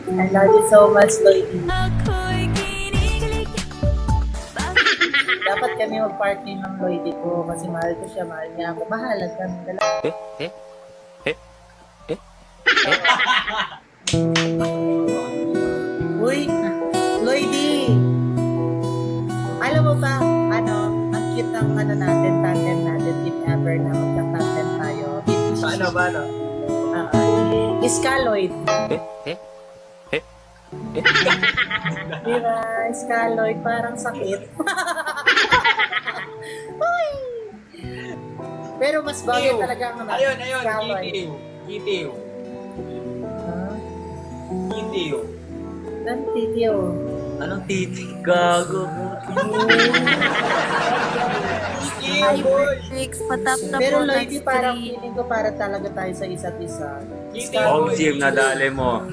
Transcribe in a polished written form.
I love you so much, Lloydie. Dapat kami mag-party ng Lloydie ko kasi mahal ko siya, mahal niya ako. Mahalag kami dalawa. Uy, Lloydie! Alam mo ba, ang cute ng natin, tandem natin, if ever na magka-tandem tayo. Paano? Scaloid. Diba? Scaloid, parang sakit. Uy! Pero mas bagay talaga ang Ayun, Scaloid. Gitiw. Huh? Gitiw. Dan titiyo. Anong titig? Gago. Hi, Perfix. Patap na Pero po Lloydie, next parang three. feeling ko para talaga tayo sa isa't isa. Gitiw. Jim, nadali mo.